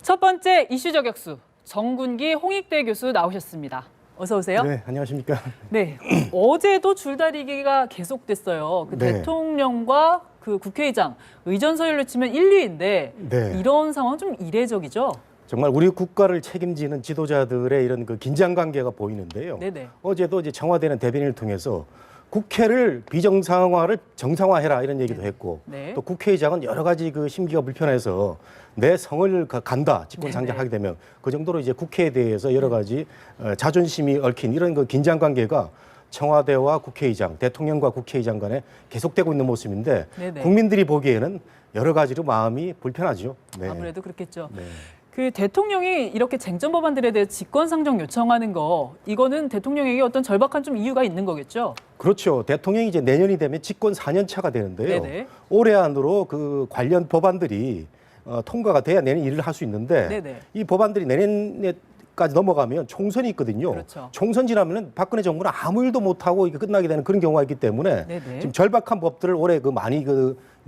첫 번째 이슈 저격수 정군기 홍익대 교수 나오셨습니다. 어서 오세요. 네, 안녕하십니까. 네, 어제도 줄다리기가 계속됐어요. 네. 대통령과 국회의장 의전 서열로 치면 1, 2인데 네. 이런 상황은 좀 이례적이죠. 정말 우리 국가를 책임지는 지도자들의 이런 긴장 관계가 보이는데요. 네네. 어제도 이제 청와대는 대변인을 통해서 국회를 비정상화를 정상화해라 이런 얘기도 했고, 네. 또 국회의장은 여러 가지 심기가 불편해서 내 성을 간다 직권 상정하게 되면 그 정도로 이제 국회에 대해서 여러 가지 자존심이 얽힌 이런 긴장 관계가 청와대와 국회의장, 대통령과 국회의장 간에 계속되고 있는 모습인데 네네. 국민들이 보기에는 여러 가지로 마음이 불편하죠. 네. 아무래도 그렇겠죠. 네. 대통령이 이렇게 쟁점 법안들에 대해 직권상정 요청하는 거, 이거는 대통령에게 어떤 절박한 좀 이유가 있는 거겠죠? 그렇죠. 대통령이 이제 내년이 되면 집권 4년 차가 되는데요. 네네. 올해 안으로 관련 법안들이 통과가 돼야 내년 일을 할 수 있는데 네네. 이 법안들이 내년까지 넘어가면 총선이 있거든요. 그렇죠. 총선 지나면은 박근혜 정부는 아무 일도 못하고 이게 끝나게 되는 그런 경우가 있기 때문에 네네. 지금 절박한 법들을 올해 많이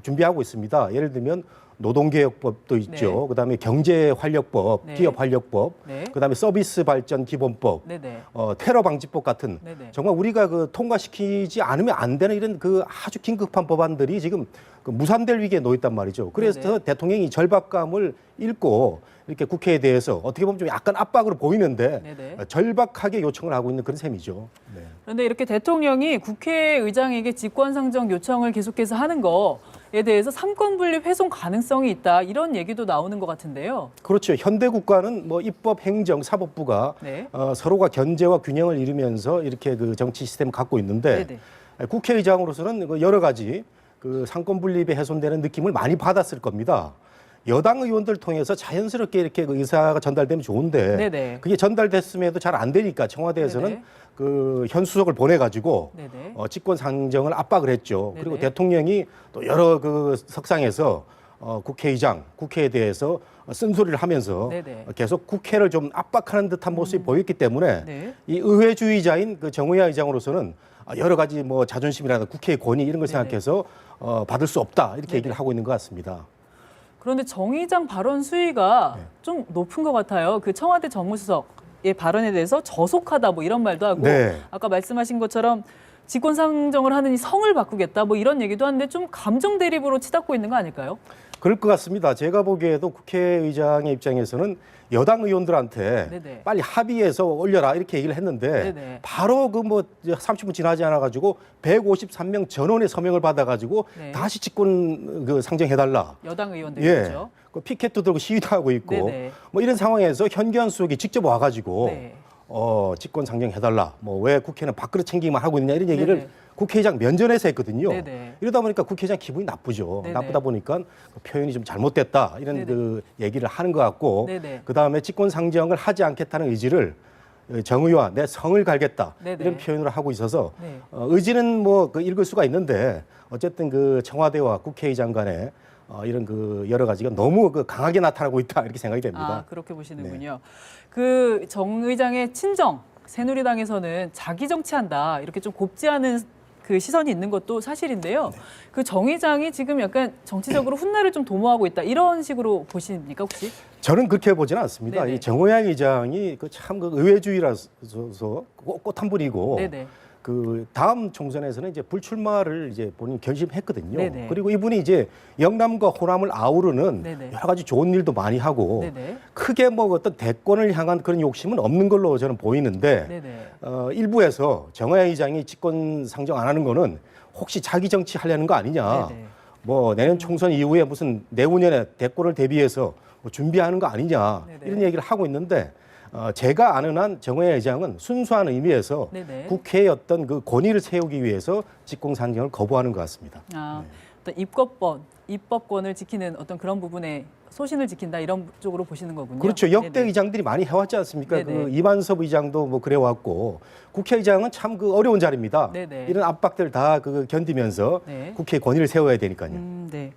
준비하고 있습니다. 예를 들면 노동개혁법도 있죠. 네. 그다음에 경제활력법, 네. 기업활력법, 네. 그다음에 서비스발전기본법, 네네. 테러방지법 같은 네네. 정말 우리가 통과시키지 않으면 안 되는 이런 아주 긴급한 법안들이 지금 무산될 위기에 놓여 있단 말이죠. 그래서 네네. 대통령이 절박감을 읽고 이렇게 국회에 대해서 어떻게 보면 좀 약간 압박으로 보이는데 네네. 절박하게 요청을 하고 있는 그런 셈이죠. 네. 그런데 이렇게 대통령이 국회의장에게 직권상정 요청을 계속해서 하는 거에 대해서 삼권분립 훼손 가능성이 있다, 이런 얘기도 나오는 것 같은데요. 그렇죠. 현대 국가는 입법, 행정, 사법부가 네. 서로가 견제와 균형을 이루면서 이렇게 정치 시스템을 갖고 있는데 네네. 국회의장으로서는 여러 가지 상권 분립에 훼손되는 느낌을 많이 받았을 겁니다. 여당 의원들 통해서 자연스럽게 이렇게 의사가 전달되면 좋은데 네네. 그게 전달됐음에도 잘 안 되니까 청와대에서는 네네. 현 수석을 보내가지고 네네. 직권 상정을 압박을 했죠. 네네. 그리고 대통령이 또 여러 석상에서 국회의장, 국회에 대해서 쓴소리를 하면서 네네. 계속 국회를 좀 압박하는 듯한 모습이 보였기 때문에 네. 이 의회주의자인 정의화 의장으로서는 여러 가지 자존심이라든가 국회의 권위 이런 걸 네네. 생각해서 받을 수 없다 이렇게 네네. 얘기를 하고 있는 것 같습니다. 그런데 정 의장 발언 수위가 네. 좀 높은 것 같아요. 청와대 정무수석의 발언에 대해서 저속하다 이런 말도 하고, 네. 아까 말씀하신 것처럼 직권상정을 하느니 성을 바꾸겠다 이런 얘기도 하는데 좀 감정 대립으로 치닫고 있는 거 아닐까요? 그럴 것 같습니다. 제가 보기에도 국회의장의 입장에서는 여당 의원들한테 네네. 빨리 합의해서 올려라 이렇게 얘기를 했는데 네네. 바로 30분 지나지 않아 가지고 153명 전원의 서명을 받아 가지고 네. 다시 직권 상정해달라. 여당 의원들이죠. 피켓도 들고 시위도 하고 있고 네네. 이런 상황에서 현기환 수석이 직접 와가지고 네. 직권 상정해달라. 왜 국회는 밥그릇 챙기기만 하고 있냐 이런 얘기를 네네. 국회의장 면전에서 했거든요. 네네. 이러다 보니까 국회의장 기분이 나쁘죠. 네네. 나쁘다 보니까 표현이 좀 잘못됐다 이런 네네. 얘기를 하는 것 같고 네네. 그다음에 직권 상정을 하지 않겠다는 의지를 정의와 내 성을 갈겠다 네네. 이런 표현을 하고 있어서 네. 의지는 읽을 수가 있는데 어쨌든 청와대와 국회의장 간에 이런 여러 가지가 너무 강하게 나타나고 있다 이렇게 생각이 됩니다. 아, 그렇게 보시는군요. 정 의장의 친정 새누리당에서는 자기 정치한다 이렇게 좀 곱지 않은 시선이 있는 것도 사실인데요. 정 의장이 지금 약간 정치적으로 훗날을 좀 도모하고 있다 이런 식으로 보십니까 혹시? 저는 그렇게 보지는 않습니다. 네네. 이 정호양 의장이 참 의회주의라서 꽃 한 분이고 네네. 다음 총선에서는 이제 불출마를 본인 결심했거든요. 네네. 그리고 이분이 이제 영남과 호남을 아우르는 네네. 여러 가지 좋은 일도 많이 하고 네네. 크게 어떤 대권을 향한 그런 욕심은 없는 걸로 저는 보이는데 네네. 일부에서 정호양 의장이 직권 상정 안 하는 거는 혹시 자기 정치 하려는 거 아니냐. 네네. 내년 총선 이후에 무슨 내후년에 대권을 대비해서 준비하는 거 아니냐. 네네. 이런 얘기를 하고 있는데 제가 아는 한 정호영 의장은 순수한 의미에서 네네. 국회의 어떤 권위를 세우기 위해서 직권 상정을 거부하는 것 같습니다. 어떤 입법권을 지키는 어떤 그런 부분에 소신을 지킨다 이런 쪽으로 보시는 거군요. 그렇죠. 역대 네네. 의장들이 많이 해왔지 않습니까? 네네. 이만섭 의장도 그래왔고 국회의장은 참 어려운 자리입니다. 네네. 이런 압박들 다 견디면서 네. 국회의 권위를 세워야 되니까요. 네.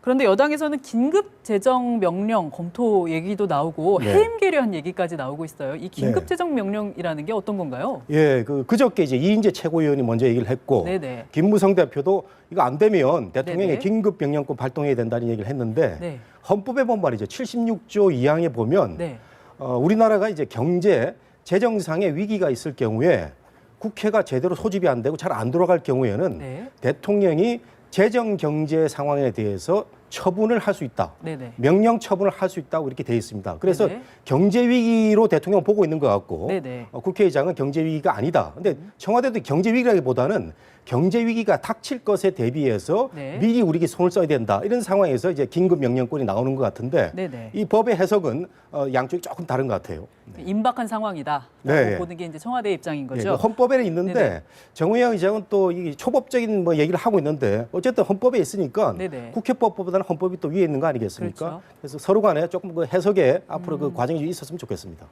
그런데 여당에서는 긴급 재정 명령 검토 얘기도 나오고 네. 해임 계류한 얘기까지 나오고 있어요. 이 긴급 네. 재정 명령이라는 게 어떤 건가요? 예, 그저께 이제 이인재 최고위원이 먼저 얘기를 했고 네네. 김무성 대표도 이거 안 되면 대통령이 네네. 긴급 명령권 발동해야 된다는 얘기를 했는데 네. 헌법에 보면 말이죠. 76조 2항에 보면 네. 우리나라가 이제 경제 재정상의 위기가 있을 경우에 국회가 제대로 소집이 안 되고 잘 안 돌아갈 경우에는 네. 대통령이 재정 경제 상황에 대해서 처분을 할 수 있다. 네네. 명령 처분을 할 수 있다고 이렇게 돼 있습니다. 그래서 네네. 경제 위기로 대통령 보고 있는 것 같고 네네. 국회의장은 경제 위기가 아니다. 근데 청와대도 경제 위기라기보다는 경제 위기가 닥칠 것에 대비해서 네. 미리 우리가 손을 써야 된다. 이런 상황에서 이제 긴급 명령권이 나오는 것 같은데 네네. 이 법의 해석은 양쪽이 조금 다른 것 같아요. 임박한 상황이다라고 네. 보는 게 이제 청와대 입장인 예, 거죠. 그 헌법에는 있는데 네네. 정의당 의장은 또 이 초법적인 뭐 얘기를 하고 있는데 어쨌든 헌법에 있으니까 네네. 국회법보다는 헌법이 또 위에 있는 거 아니겠습니까? 그렇죠. 그래서 서로 간에 조금 그 해석에 앞으로 그 과정이 좀 있었으면 좋겠습니다.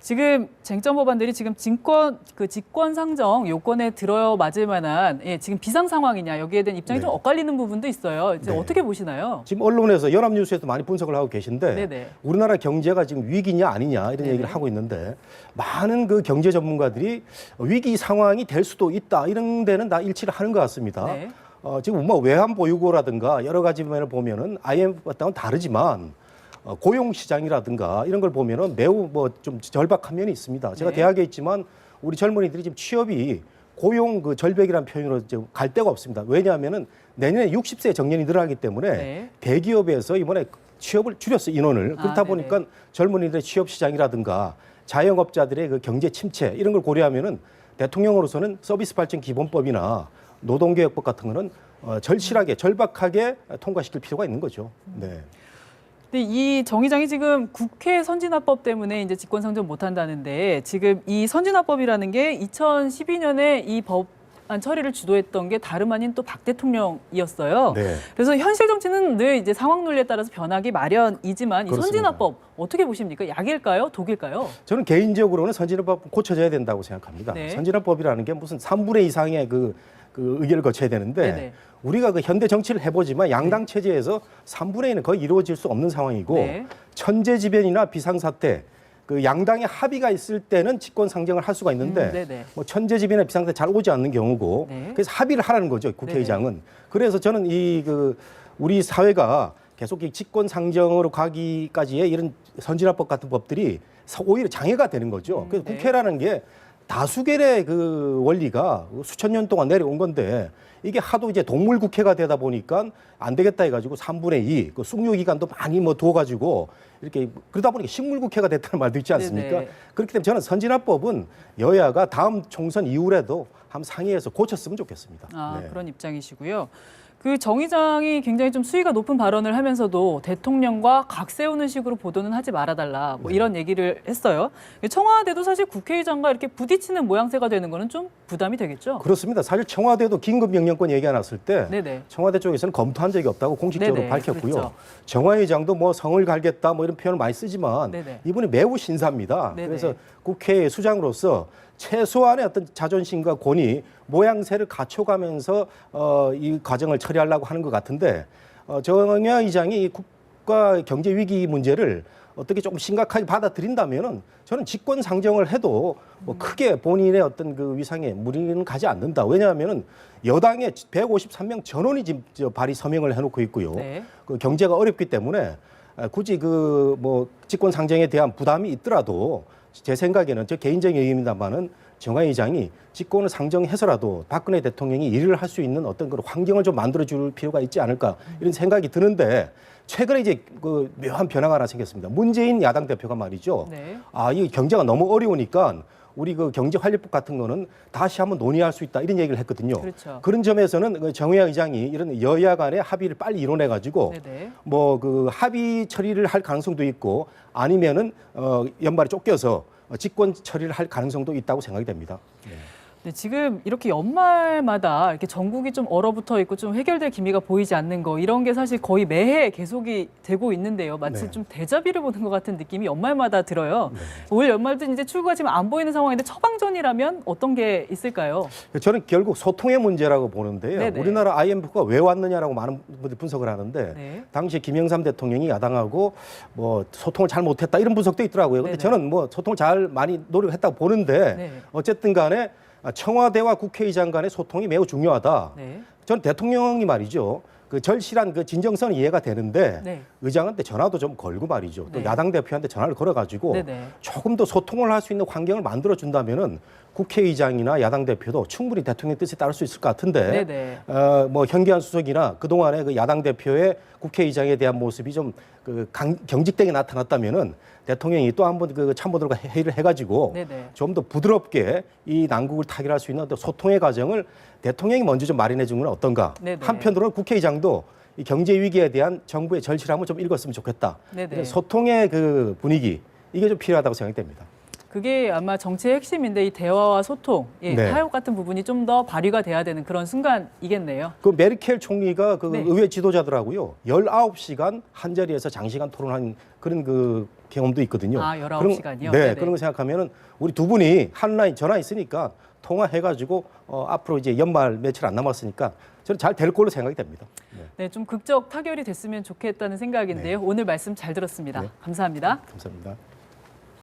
지금 쟁점 법안들이 지금 직권 상정 요건에 들어맞을 만한 지금 비상 상황이냐 여기에 대한 입장이 네. 좀 엇갈리는 부분도 있어요. 이제 네. 어떻게 보시나요? 지금 언론에서 연합뉴스에서 많이 분석을 하고 계신데 네네. 우리나라 경제가 지금 위기냐 아니냐 이런 네네. 얘기를 하고 있는데 많은 그 경제 전문가들이 위기 상황이 될 수도 있다 이런 데는 다 일치를 하는 것 같습니다. 네. 지금 뭐 외환 보유고라든가 여러 가지 면을 보면은 IMF와는 다르지만 고용 시장이라든가 이런 걸 보면은 매우 뭐 좀 절박한 면이 있습니다. 제가 네. 대학에 있지만 우리 젊은이들이 지금 취업이 고용 그 절벽이라는 표현으로 지금 갈 데가 없습니다. 왜냐하면은 내년에 60세 정년이 늘어나기 때문에 네. 대기업에서 이번에 취업을 줄였어 인원을. 그렇다 네네. 보니까 젊은이들의 취업 시장이라든가 자영업자들의 그 경제 침체 이런 걸 고려하면은 대통령으로서는 서비스 발전 기본법이나 노동개혁법 같은 거는 절실하게 절박하게 통과시킬 필요가 있는 거죠. 네. 근데 이 정 의장이 지금 국회 선진화법 때문에 이제 직권 상정 못 한다는데 지금 이 선진화법이라는 게 2012년에 이 법안 처리를 주도했던 게 다름 아닌 또 박 대통령이었어요. 네. 그래서 현실 정치는 늘 이제 상황 논리에 따라서 변하기 마련이지만 이 그렇습니다. 선진화법 어떻게 보십니까? 약일까요? 독일까요? 저는 개인적으로는 선진화법 고쳐져야 된다고 생각합니다. 네. 선진화법이라는 게 무슨 3분의 이상의 그 의결을 거쳐야 되는데 네네. 우리가 그 현대 정치를 해보지만 양당 체제에서 3분의 1은 거의 이루어질 수 없는 상황이고 네. 천재지변이나 비상사태 그 양당의 합의가 있을 때는 직권 상정을 할 수가 있는데 네네. 뭐 천재지변이나 비상사태 잘 오지 않는 경우고 네. 그래서 합의를 하라는 거죠 국회의장은. 그래서 저는 우리 사회가 계속 이 직권 상정으로 가기까지의 이런 선진화법 같은 법들이 오히려 장애가 되는 거죠. 그래서 네. 국회라는 게 다수결의 그 원리가 수천 년 동안 내려온 건데 이게 하도 이제 동물 국회가 되다 보니까 안 되겠다 해가지고 3분의 2, 그 숙려 기간도 많이 뭐 두어가지고 이렇게 그러다 보니까 식물 국회가 됐다는 말도 있지 않습니까? 네네. 그렇기 때문에 저는 선진화법은 여야가 다음 총선 이후라도 한번 상의해서 고쳤으면 좋겠습니다. 아, 네. 그런 입장이시고요. 그 정 의장이 굉장히 좀 수위가 높은 발언을 하면서도 대통령과 각 세우는 식으로 보도는 하지 말아달라 뭐 이런 얘기를 했어요. 청와대도 사실 국회의장과 이렇게 부딪히는 모양새가 되는 거는 좀 부담이 되겠죠? 그렇습니다. 사실 청와대도 긴급 명령권 얘기가 났을 때 네네. 청와대 쪽에서는 검토한 적이 없다고 공식적으로 네네, 밝혔고요. 그렇죠. 정화의장도 뭐 성을 갈겠다 뭐 이런 표현을 많이 쓰지만 네네. 이분이 매우 신사입니다. 네네. 그래서 국회 수장으로서 최소한의 어떤 자존심과 권위, 모양새를 갖춰가면서 이 과정을 처리하려고 하는 것 같은데 정의화 의장이 이 국가 경제 위기 문제를 어떻게 조금 심각하게 받아들인다면은 저는 직권 상정을 해도 뭐 크게 본인의 어떤 그 위상에 무리는 가지 않는다. 왜냐하면은 여당의 153명 전원이 지금 발의 서명을 해놓고 있고요. 네. 그 경제가 어렵기 때문에 굳이 그 뭐 직권 상정에 대한 부담이 있더라도 제 생각에는 저 개인적인 의견입니다만은 정화 의장이 직권을 상정해서라도 박근혜 대통령이 일을 할 수 있는 어떤 그런 환경을 좀 만들어줄 필요가 있지 않을까 이런 생각이 드는데 최근에 이제 그 묘한 변화가 하나 생겼습니다. 문재인 야당 대표가 말이죠. 네. 이 경제가 너무 어려우니까 우리 그 경제활력법 같은 거는 다시 한번 논의할 수 있다 이런 얘기를 했거든요. 그렇죠. 그런 점에서는 그 정의화 의장이 이런 여야 간의 합의를 빨리 이뤄내 가지고 네네. 뭐 그 합의 처리를 할 가능성도 있고 아니면은 연말에 쫓겨서 직권 처리를 할 가능성도 있다고 생각이 됩니다. 네. 네, 지금 이렇게 연말마다 이렇게 전국이 좀 얼어붙어 있고 좀 해결될 기미가 보이지 않는 거 이런 게 사실 거의 매해 계속이 되고 있는데요. 마치 네. 좀 데자비를 보는 것 같은 느낌이 연말마다 들어요. 네. 올 연말도 이제 출구가 지금 안 보이는 상황인데 처방전이라면 어떤 게 있을까요? 저는 결국 소통의 문제라고 보는데요. 네네. 우리나라 IMF가 왜 왔느냐라고 많은 분들이 분석을 하는데 네. 당시 김영삼 대통령이 야당하고 뭐 소통을 잘 못했다 이런 분석도 있더라고요. 근데 네네. 저는 뭐 소통을 잘 많이 노력했다고 보는데 네. 어쨌든 간에 청와대와 국회의장 간의 소통이 매우 중요하다. 네. 저는 대통령이 말이죠. 그 절실한 그 진정성은 이해가 되는데 네. 의장한테 전화도 좀 걸고 말이죠. 또 네. 야당 대표한테 전화를 걸어가지고 네네. 조금 더 소통을 할 수 있는 환경을 만들어 준다면은 국회의장이나 야당 대표도 충분히 대통령 뜻에 따를 수 있을 것 같은데 네네. 뭐 현기한 수석이나 그 동안에 그 야당 대표의 국회의장에 대한 모습이 좀 그 경직되게 나타났다면은 대통령이 또 한번 그 참모들과 회의를 해가지고 네네. 좀 더 부드럽게 이 난국을 타결할 수 있는 어떤 소통의 과정을 대통령이 먼저 좀 마련해 주는 건 어떤가. 네네. 한편으로는 국회의장도 이 경제 위기에 대한 정부의 절실함을 좀 읽었으면 좋겠다. 네네. 소통의 그 분위기 이게 좀 필요하다고 생각이 됩니다. 그게 아마 정치의 핵심인데 이 대화와 소통, 예, 네. 타협 같은 부분이 좀 더 발휘가 돼야 되는 그런 순간이겠네요. 그 메르켈 총리가 그 네. 의회 지도자들하고요 19시간 한 자리에서 장시간 토론한 그런 그 경험도 있거든요. 아, 19시간이요? 네, 네네. 그런 거 생각하면은 우리 두 분이 한라인 전화 있으니까 통화해가지고 앞으로 이제 연말 며칠 안 남았으니까 저는 잘 될 걸로 생각이 됩니다. 네, 네, 좀 극적 타결이 됐으면 좋겠다는 생각인데요. 오늘 말씀 잘 들었습니다. 네. 감사합니다. 감사합니다.